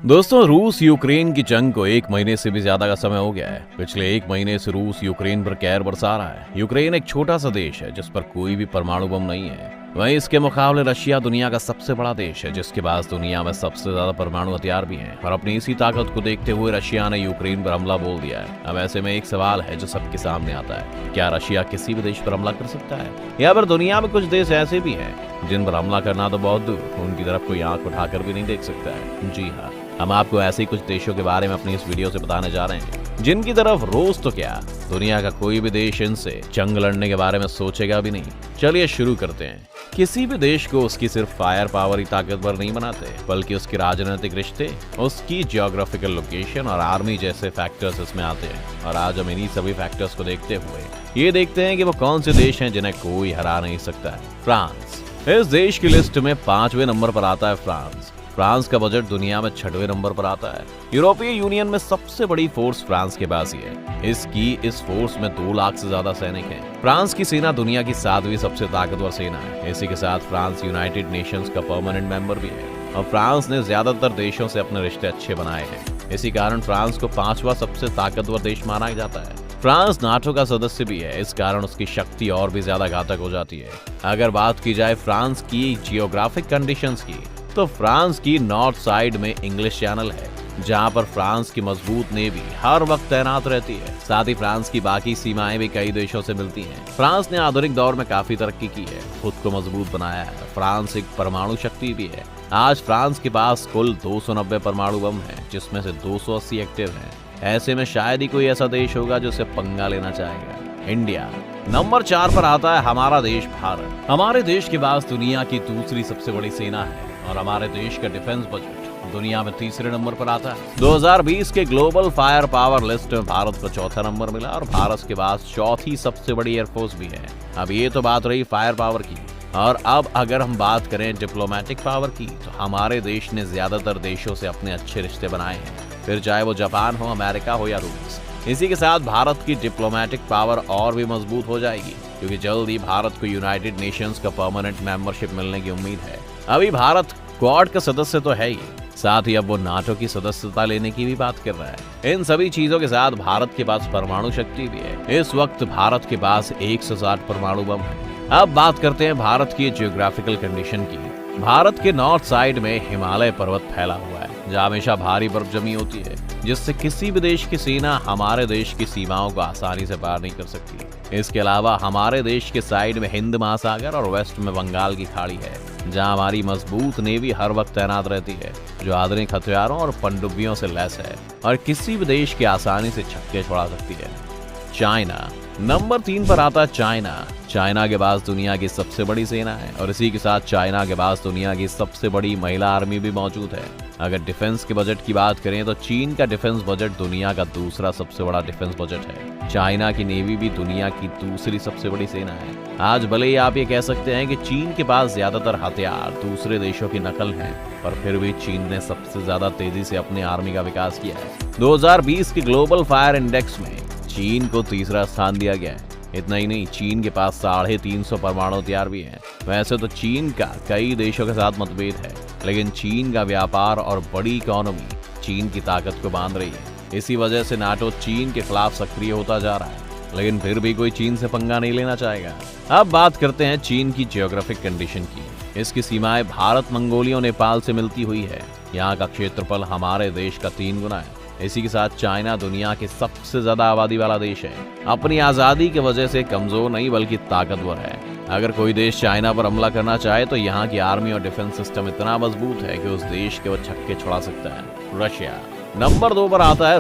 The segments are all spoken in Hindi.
दोस्तों, रूस यूक्रेन की जंग को 1 महीने से भी ज्यादा का समय हो गया है। पिछले 1 महीने से रूस यूक्रेन पर कहर बरसा रहा है। यूक्रेन एक छोटा सा देश है जिस पर कोई भी परमाणु बम नहीं है। वहीं इसके मुकाबले रशिया दुनिया का सबसे बड़ा देश है जिसके पास दुनिया में सबसे ज्यादा परमाणु हथियार भी हैं। और अपनी इसी ताकत को देखते हुए रशिया ने यूक्रेन पर हमला बोल दिया है। अब ऐसे में एक सवाल है जो सबके सामने आता है, क्या रशिया किसी भी देश पर हमला कर सकता है? या फिर दुनिया में कुछ देश ऐसे भी हैं जिन पर हमला करना तो बहुत दूर, उनकी तरफ कोई आंख उठाकर भी नहीं देख सकता है? जी हाँ, हम आपको ऐसे ही कुछ देशों के बारे में अपनी इस वीडियो से बताने जा रहे हैं जिनकी तरफ रोज तो क्या, दुनिया का कोई भी देश इनसे जंग लड़ने के बारे में सोचेगा भी नहीं। चलिए शुरू करते हैं। किसी भी देश को उसकी सिर्फ फायर पावर ही ताकतवर नहीं बनाते, बल्कि उसके राजनीतिक रिश्ते, उसकी जियोग्राफिकल लोकेशन और आर्मी जैसे फैक्टर्स इसमें आते हैं। और आज हम इन्हीं सभी फैक्टर्स को देखते हुए ये देखते हैं कि वो कौन से देश हैं जिन्हें कोई हरा नहीं सकता है। फ्रांस इस देश की लिस्ट में 5वें नंबर पर आता है। फ्रांस का बजट दुनिया में 6वें नंबर पर आता है। यूरोपीय यूनियन में सबसे बड़ी फोर्स फ्रांस के पास ही है। इस फोर्स में 2 लाख से ज्यादा सैनिक हैं। फ्रांस की सेना दुनिया की 7वीं सबसे ताकतवर सेना है। इसी के साथ फ्रांस यूनाइटेड नेशंस का परमानेंट मेंबर भी है और फ्रांस ने ज्यादातर देशों से अपने रिश्ते अच्छे बनाए हैं। इसी कारण फ्रांस को 5वां सबसे ताकतवर देश माना जाता है। फ्रांस नाटो का सदस्य भी है, इस कारण उसकी शक्ति और भी ज्यादा घातक हो जाती है। अगर बात की जाए फ्रांस की जियोग्राफिक कंडीशंस की, तो फ्रांस की नॉर्थ साइड में इंग्लिश चैनल है जहां पर फ्रांस की मजबूत नेवी हर वक्त तैनात रहती है। साथ ही फ्रांस की बाकी सीमाएं भी कई देशों से मिलती हैं। फ्रांस ने आधुनिक दौर में काफी तरक्की की है, खुद को मजबूत बनाया है। फ्रांस एक परमाणु शक्ति भी है। आज फ्रांस के पास कुल 290 परमाणु बम है, जिसमें से 280 एक्टिव हैं। ऐसे में शायद ही कोई ऐसा देश होगा जो उसे पंगा लेना चाहेगा। इंडिया नंबर 4 पर आता है। हमारा देश भारत। हमारे देश के पास दुनिया की दूसरी सबसे बड़ी सेना है और हमारे देश का डिफेंस बजट दुनिया में 3रे नंबर पर आता है। 2020 के ग्लोबल फायर पावर लिस्ट में भारत को 4था नंबर मिला और भारत के पास 4थी सबसे बड़ी एयरफोर्स भी है। अब ये तो बात रही फायर पावर की, और अब अगर हम बात करें डिप्लोमेटिक पावर की, तो हमारे देश ने ज्यादातर देशों से अपने अच्छे रिश्ते बनाए हैं, फिर चाहे वो जापान हो, अमेरिका हो या रूस। इसी के साथ भारत की डिप्लोमेटिक पावर और भी मजबूत हो जाएगी, क्योंकि जल्द ही भारत को यूनाइटेड नेशंस का परमानेंट मेंबरशिप मिलने की उम्मीद है। अभी भारत क्वाड का सदस्य तो है ही, साथ ही अब वो नाटो की सदस्यता लेने की भी बात कर रहा है। इन सभी चीजों के साथ भारत के पास परमाणु शक्ति भी है। इस वक्त भारत के पास 160 परमाणु बम है। अब बात करते हैं भारत की जियोग्राफिकल कंडीशन की। भारत के नॉर्थ साइड में हिमालय पर्वत फैला हुआ है, जहाँ हमेशा भारी बर्फ जमी होती है, जिससे किसी भी देश की सेना हमारे देश की सीमाओं को आसानी से पार नहीं कर सकती। इसके अलावा हमारे देश के साइड में हिंद महासागर और वेस्ट में बंगाल की खाड़ी है, जहां हमारी मजबूत नेवी हर वक्त तैनात रहती है, जो आधुनिक हथियारों और पनडुब्बियों से लैस है और किसी भी देश के आसानी से छक्के छुड़ा सकती है। चाइना नंबर 3 पर आता है। चाइना के पास दुनिया की सबसे बड़ी सेना है और इसी के साथ चाइना के पास दुनिया की सबसे बड़ी महिला आर्मी भी मौजूद है। अगर डिफेंस के बजट की बात करें तो चीन का डिफेंस बजट दुनिया का दूसरा सबसे बड़ा डिफेंस बजट है। चाइना की नेवी भी दुनिया की दूसरी सबसे बड़ी सेना है। आज भले ही आप ये कह सकते हैं कि चीन के पास ज्यादातर हथियार दूसरे देशों की नकल हैं, पर फिर भी चीन ने सबसे ज्यादा तेजी से अपनी आर्मी का विकास किया है। 2020 के ग्लोबल फायर इंडेक्स में चीन को 3रा स्थान दिया गया है। इतना ही नहीं, चीन के पास 350 परमाणु हथियार भी हैं। वैसे तो चीन का कई देशों के साथ मतभेद है, लेकिन चीन का व्यापार और बड़ी इकोनॉमी चीन की ताकत को बांध रही है। इसी वजह से नाटो चीन के खिलाफ सक्रिय होता जा रहा है, लेकिन फिर भी कोई चीन से पंगा नहीं लेना चाहेगा। अब बात करते हैं चीन की जियोग्राफिक कंडीशन की। इसकी सीमाएं भारत, मंगोलिया, नेपाल से मिलती हुई है। यहाँ का क्षेत्रफल हमारे देश का 3 गुना है। इसी के साथ चाइना दुनिया के सबसे ज्यादा आबादी वाला देश है। अपनी आजादी की वजह से कमजोर नहीं बल्कि ताकतवर है। अगर कोई देश चाइना पर हमला करना चाहे तो यहाँ की आर्मी और डिफेंस सिस्टम इतना मजबूत है कि उस देश के वो छक्के छुड़ा सकता है। रशिया नंबर 2 पर आता है।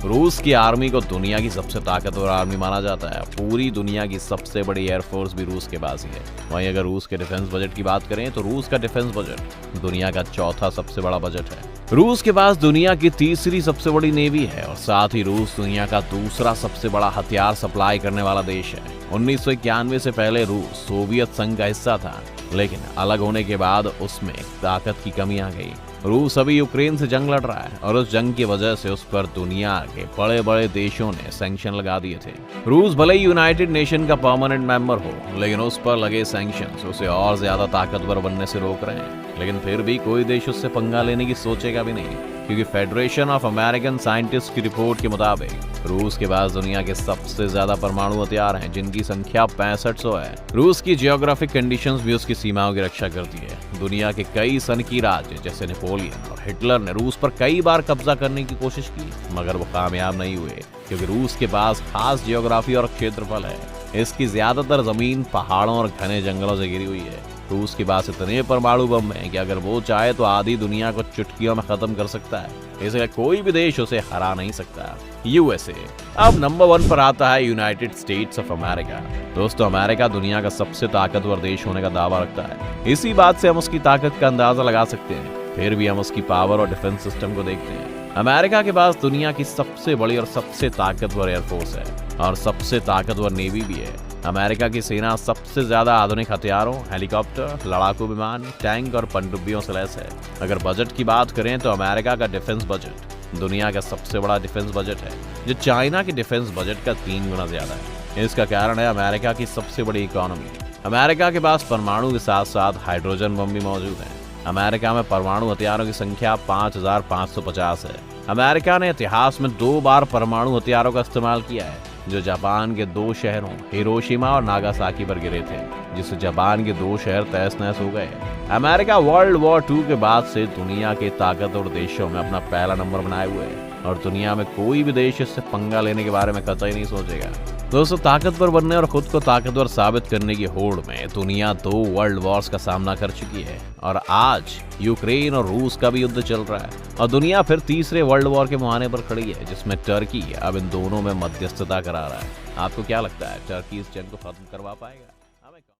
रूस की आर्मी को दुनिया की सबसे ताकतवर आर्मी माना जाता है। पूरी दुनिया की सबसे बड़ी एयरफोर्स भी रूस के पास ही है। वहीं अगर रूस के डिफेंस बजट की बात करें तो रूस का डिफेंस बजट दुनिया का 4था सबसे बड़ा बजट है। रूस के पास दुनिया की 3री सबसे बड़ी नेवी है और साथ ही रूस दुनिया का दूसरा सबसे बड़ा हथियार सप्लाई करने वाला देश है। 1991 से पहले रूस सोवियत संघ का हिस्सा था, लेकिन अलग होने के बाद उसमें ताकत की कमी आ गई। रूस अभी यूक्रेन से जंग लड़ रहा है और उस जंग की वजह से उस पर दुनिया के बड़े बड़े देशों ने सैंक्शन लगा दिए थे। रूस भले ही यूनाइटेड नेशन का परमानेंट मेंबर हो, लेकिन उस पर लगे सैंक्शंस उसे और ज्यादा ताकतवर बनने से रोक रहे हैं। लेकिन फिर भी कोई देश उससे पंगा लेने की सोचेगा भी नहीं, क्योंकि फेडरेशन ऑफ अमेरिकन साइंटिस्ट की रिपोर्ट के मुताबिक रूस के पास दुनिया के सबसे ज्यादा परमाणु हथियार हैं, जिनकी संख्या 6500 है। रूस की जियोग्राफिक कंडीशंस भी उसकी सीमाओं की रक्षा करती है। दुनिया के कई सनकी राज्य जैसे नेपोलियन और हिटलर ने रूस पर कई बार कब्जा करने की कोशिश की, मगर वो कामयाब नहीं हुए, क्योंकि रूस के पास खास जियोग्राफी और क्षेत्रफल है। इसकी ज्यादातर जमीन पहाड़ों और घने जंगलों से घिरी हुई है। रूस के पास इतने परमाणु बम हैं कि अगर वो चाहे तो आधी दुनिया को चुटकियों में खत्म कर सकता है, इसलिए कोई भी देश उसे हरा नहीं सकता। यूएसए। अब नंबर 1 पर आता है यूनाइटेड स्टेट्स ऑफ अमेरिका। दोस्तों, अमेरिका दुनिया का सबसे ताकतवर देश होने का दावा रखता है। इसी बात से हम उसकी ताकत का अंदाजा लगा सकते हैं। फिर भी हम उसकी पावर और डिफेंस सिस्टम को देखते हैं। अमेरिका के पास दुनिया की सबसे बड़ी और सबसे ताकतवर एयरफोर्स है और सबसे ताकतवर नेवी भी है। अमेरिका की सेना सबसे ज्यादा आधुनिक हथियारों, हेलीकॉप्टर, लड़ाकू विमान, टैंक और पनडुब्बियों से लैस है। अगर बजट की बात करें तो अमेरिका का डिफेंस बजट दुनिया का सबसे बड़ा डिफेंस बजट है, जो चाइना के डिफेंस बजट का 3 गुना ज्यादा है। इसका कारण है अमेरिका की सबसे बड़ी इकोनॉमी। अमेरिका के पास परमाणु के साथ साथ हाइड्रोजन बम भी मौजूद है। अमेरिका में परमाणु हथियारों की संख्या 5550 है। अमेरिका ने इतिहास में 2 बार परमाणु हथियारों का इस्तेमाल किया है, जो जापान के 2 शहरों हिरोशिमा और नागासाकी पर गिरे थे, जिससे जापान के 2 शहर तहस नहस हो गए। अमेरिका वर्ल्ड वॉर 2 के बाद से दुनिया के ताकतवर देशों में अपना पहला नंबर बनाए हुए है और दुनिया में कोई भी देश इससे पंगा लेने के बारे में कतई नहीं सोचेगा। दोस्तों, ताकतवर बनने और खुद को ताकतवर साबित करने की होड़ में दुनिया 2 वर्ल्ड वॉर्स का सामना कर चुकी है और आज यूक्रेन और रूस का भी युद्ध चल रहा है और दुनिया फिर तीसरे वर्ल्ड वॉर के मुहाने पर खड़ी है, जिसमें टर्की अब इन दोनों में मध्यस्थता करा रहा है। आपको क्या लगता है, टर्की इस जंग को खत्म करवा पाएगा?